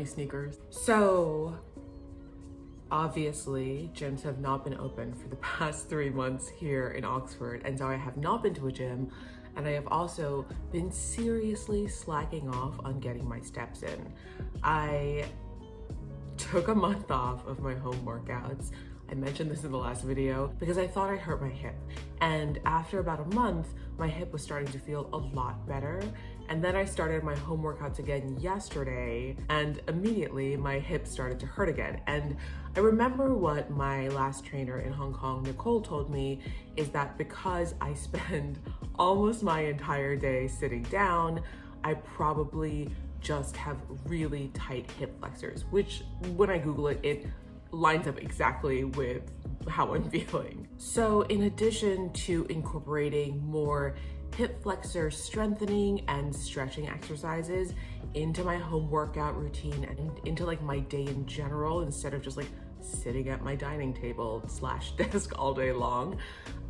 sneakers. So obviously gyms have not been open for the past 3 months here in Oxford, and so I have not been to a gym, and I have also been seriously slacking off on getting my steps in. I took a month off of my home workouts. I mentioned this in the last video because I thought I hurt my hip, and after about a month my hip was starting to feel a lot better. And then I started my home workouts again yesterday, and immediately my hip started to hurt again. And I remember what my last trainer in Hong Kong, Nicole, told me is that because I spend almost my entire day sitting down, I probably just have really tight hip flexors, which when I Google it, it lines up exactly with how I'm feeling. So in addition to incorporating more hip flexor strengthening and stretching exercises into my home workout routine and into like my day in general, instead of just like sitting at my dining table / desk all day long,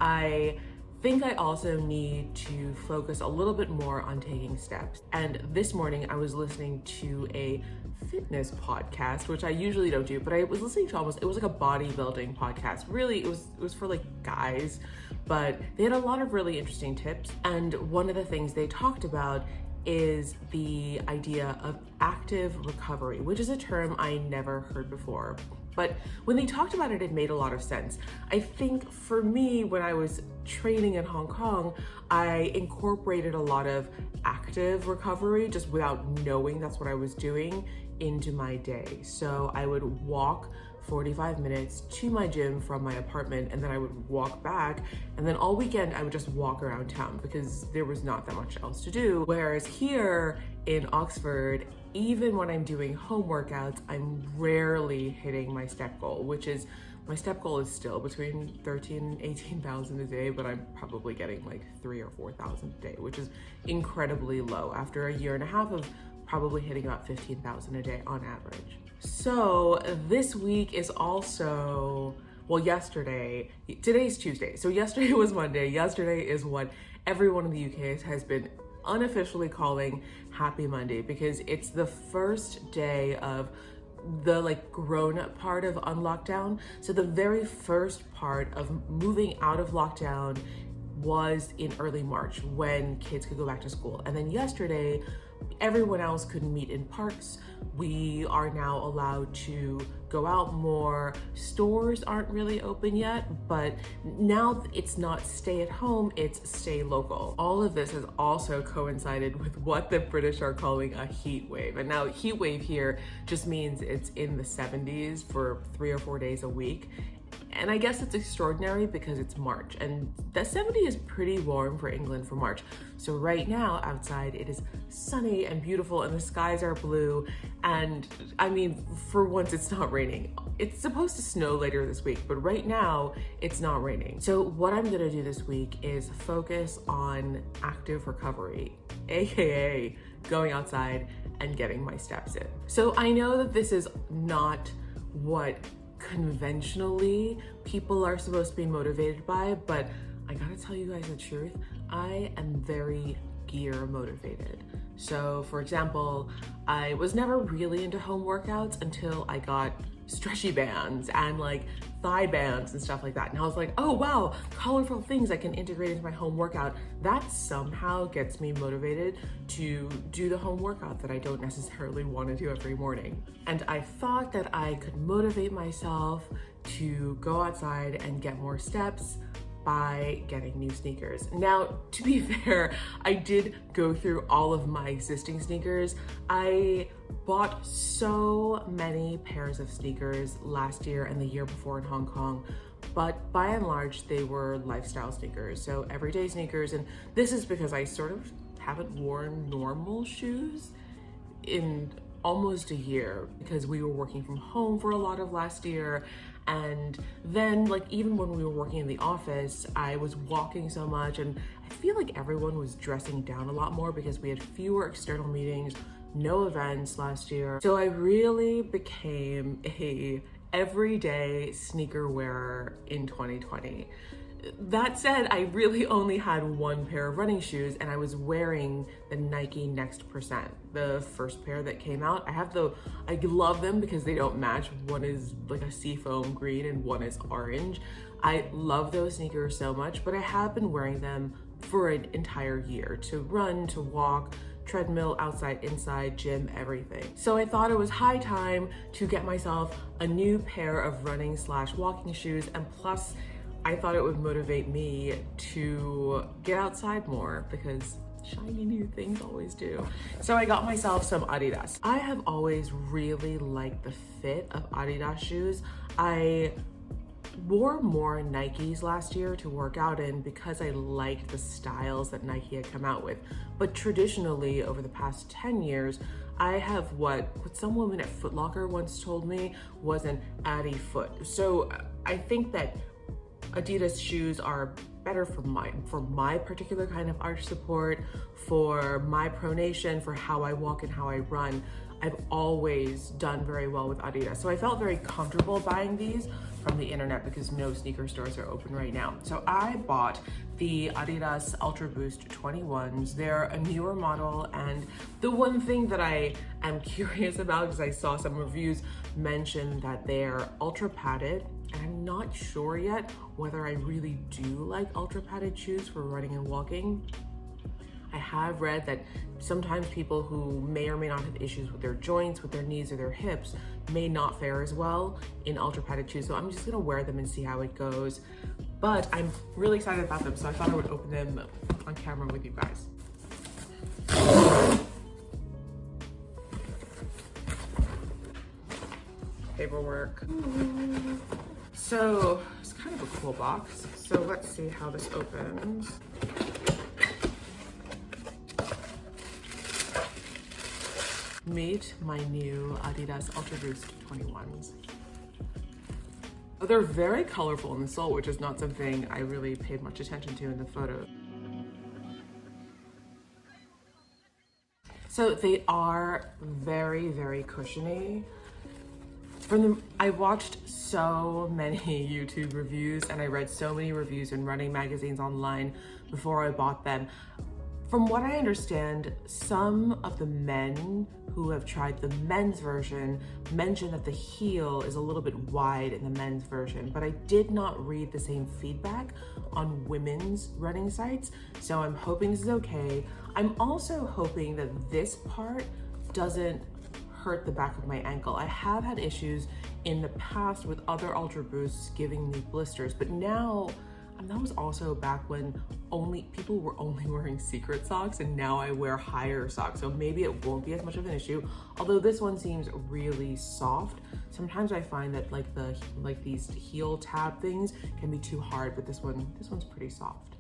I think I also need to focus a little bit more on taking steps. And this morning I was listening to a fitness podcast, which I usually don't do, but I was listening to it was like a bodybuilding podcast. Really, it was for like guys, but they had a lot of really interesting tips. And one of the things they talked about is the idea of active recovery, which is a term I never heard before. But when they talked about it, it made a lot of sense. I think for me, when I was training in Hong Kong, I incorporated a lot of active recovery just without knowing that's what I was doing into my day. So I would walk 45 minutes to my gym from my apartment, and then I would walk back, and then all weekend I would just walk around town because there was not that much else to do. Whereas here in Oxford, even when I'm doing home workouts, I'm rarely hitting my step goal, which is, my step goal is still between 13 and 18,000 a day, but I'm probably getting like 3,000 or 4,000 a day, which is incredibly low after a year and a half of probably hitting about 15,000 a day on average. So this week is also, well, today's Tuesday. So yesterday was Monday. Yesterday is what everyone in the UK has been unofficially calling Happy Monday, because it's the first day of the like grown-up part of unlockdown. So the very first part of moving out of lockdown was in early March when kids could go back to school. And then yesterday, everyone else could meet in parks. We are now allowed to go out more. Stores aren't really open yet, but now it's not stay at home, it's stay local. All of this has also coincided with what the British are calling a heat wave. And now heat wave here just means it's in the 70s for 3 or 4 days a week. And I guess it's extraordinary because it's March, and the 70 is pretty warm for England for March. So right now outside it is sunny and beautiful and the skies are blue. And I mean, for once it's not raining. It's supposed to snow later this week, but right now it's not raining. So what I'm gonna do this week is focus on active recovery, AKA going outside and getting my steps in. So I know that this is not what conventionally people are supposed to be motivated by, but I gotta tell you guys the truth, I am very gear motivated. So for example, I was never really into home workouts until I got stretchy bands and like thigh bands and stuff like that. And I was like, oh wow, colorful things I can integrate into my home workout. That somehow gets me motivated to do the home workout that I don't necessarily want to do every morning. And I thought that I could motivate myself to go outside and get more steps by getting new sneakers. Now, to be fair, I did go through all of my existing sneakers. I bought so many pairs of sneakers last year and the year before in Hong Kong, but by and large, they were lifestyle sneakers, so everyday sneakers. And this is because I sort of haven't worn normal shoes in almost a year because we were working from home for a lot of last year. And then like even when we were working in the office, I was walking so much, and I feel like everyone was dressing down a lot more because we had fewer external meetings, no events last year. So I really became a everyday sneaker wearer in 2020. that said, I really only had one pair of running shoes, and I was wearing the Nike Next Percent, the first pair that came out. I love them because they don't match. One is like a seafoam green and one is orange. I love those sneakers so much, but I have been wearing them for an entire year to run, to walk, treadmill, outside, inside, gym, everything. So I thought it was high time to get myself a new pair of running / walking shoes, and plus I thought it would motivate me to get outside more because shiny new things always do. So I got myself some Adidas. I have always really liked the fit of Adidas shoes. I wore more Nikes last year to work out in because I liked the styles that Nike had come out with. But traditionally, over the past 10 years, I have what some woman at Foot Locker once told me was an Adi foot. So I think that Adidas shoes are better for my particular kind of arch support, for my pronation, for how I walk and how I run. I've always done very well with Adidas. So I felt very comfortable buying these from the internet because no sneaker stores are open right now. So I bought the Adidas Ultraboost 21s. They're a newer model, and the one thing that I am curious about is I saw some reviews mention that they're ultra padded, and I'm not sure yet whether I really do like ultra padded shoes for running and walking. I have read that sometimes people who may or may not have issues with their joints, with their knees or their hips may not fare as well in ultra padded shoes. So I'm just gonna wear them and see how it goes. But I'm really excited about them, so I thought I would open them on camera with you guys. Paperwork. So it's kind of a cool box. So let's see how this opens. Meet my new Adidas Ultraboost 21s. They're very colorful in the sole, which is not something I really paid much attention to in the photo. So they are very, very cushiony. I watched so many YouTube reviews and I read so many reviews in running magazines online before I bought them. From what I understand, some of the men who have tried the men's version mention that the heel is a little bit wide in the men's version, but I did not read the same feedback on women's running sites, so I'm hoping this is okay. I'm also hoping that this part doesn't hurt the back of my ankle. I have had issues in the past with other Ultraboosts giving me blisters, but now, and that was also back when people were only wearing secret socks, and now I wear higher socks, so maybe it won't be as much of an issue. Although this one seems really soft. Sometimes I find that like these heel tab things can be too hard, but this one's pretty soft.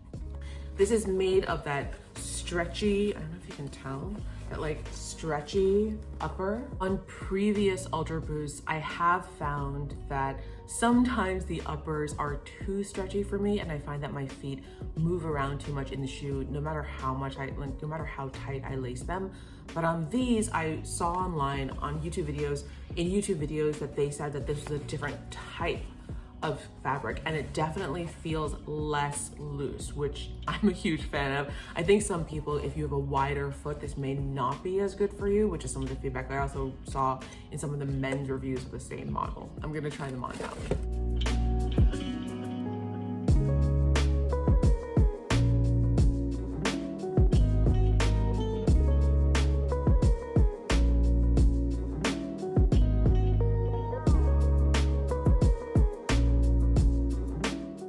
This is made of that stretchy, I don't know if you can tell, that like stretchy upper. On previous Ultraboosts, I have found that sometimes the uppers are too stretchy for me, and I find that my feet move around too much in the shoe, no matter how tight I lace them. But on these, I saw online in YouTube videos that they said that this was a different type of fabric, and it definitely feels less loose, which I'm a huge fan of. I think some people, if you have a wider foot, this may not be as good for you, which is some of the feedback I also saw in some of the men's reviews of the same model. I'm gonna try them on now.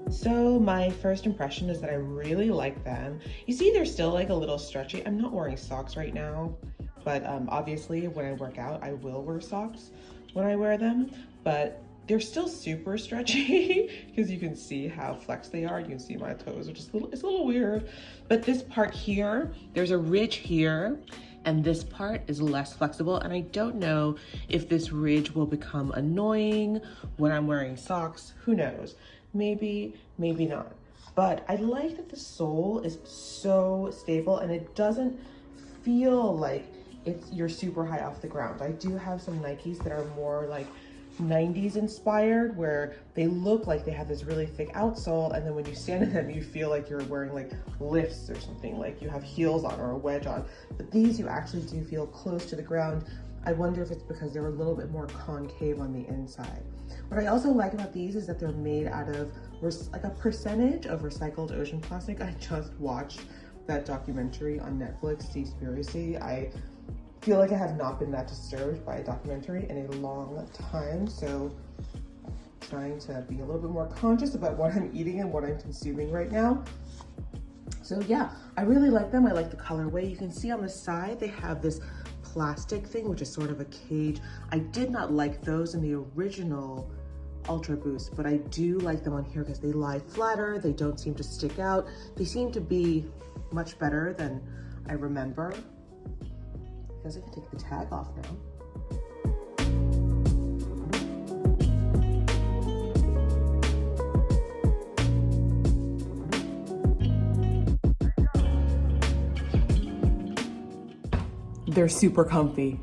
So my first impression is that I really like them. You see, they're still like a little stretchy. I'm not wearing socks right now, but obviously when I work out, I will wear socks when I wear them, but they're still super stretchy because you can see how flexed they are. You can see my toes, which is it's a little weird. But this part here, there's a ridge here, and this part is less flexible. And I don't know if this ridge will become annoying when I'm wearing socks. Who knows? Maybe, maybe not. But I like that the sole is so stable and it doesn't feel like you're super high off the ground. I do have some Nikes that are more like 90s inspired, where they look like they have this really thick outsole, and then when you stand in them, you feel like you're wearing like lifts or something, like you have heels on or a wedge on. But these, you actually do feel close to the ground. I wonder if it's because they're a little bit more concave on the inside. What I also like about these is that they're made out of like a percentage of recycled ocean plastic. I just watched that documentary on Netflix, Seaspiracy. I feel like I have not been that disturbed by a documentary in a long time, so I'm trying to be a little bit more conscious about what I'm eating and what I'm consuming right now. So yeah, I really like them. I like the colorway. You can see on the side they have this plastic thing, which is sort of a cage. I did not like those in the original Ultraboost, but I do like them on here because they lie flatter, they don't seem to stick out. They seem to be much better than I remember. I guess I can take the tag off now. They're super comfy.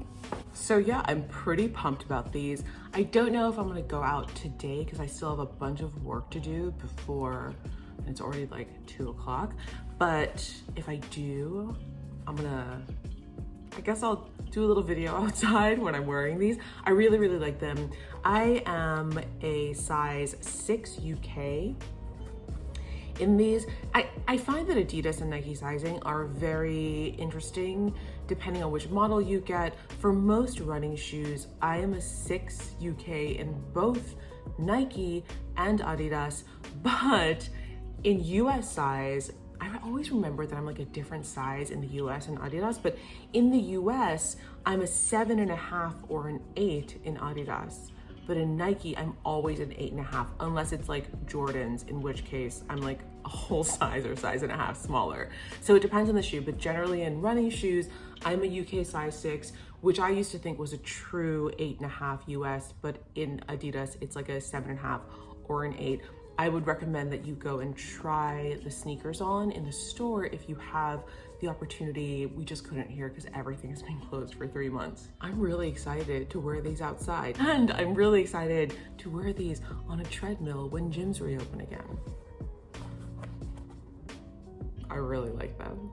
So yeah, I'm pretty pumped about these. I don't know if I'm gonna go out today because I still have a bunch of work to do before, and it's already like 2 o'clock. But if I do, I guess I'll do a little video outside when I'm wearing these. I really, really like them. I am a size 6 UK. In these, I find that Adidas and Nike sizing are very interesting depending on which model you get. For most running shoes, I am a 6 UK in both Nike and Adidas, but in US size, I always remember that I'm like a different size in the US and Adidas, but in the US, I'm a 7.5 or an 8 in Adidas. But in Nike, I'm always an 8.5, unless it's like Jordans, in which case I'm like a whole size or size and a half smaller. So it depends on the shoe, but generally in running shoes, I'm a UK size 6, which I used to think was a true 8.5 US, but in Adidas, it's like a 7.5 or an 8. I would recommend that you go and try the sneakers on in the store if you have the opportunity. We just couldn't here because everything has been closed for 3 months. I'm really excited to wear these outside, and I'm really excited to wear these on a treadmill when gyms reopen again. I really like them.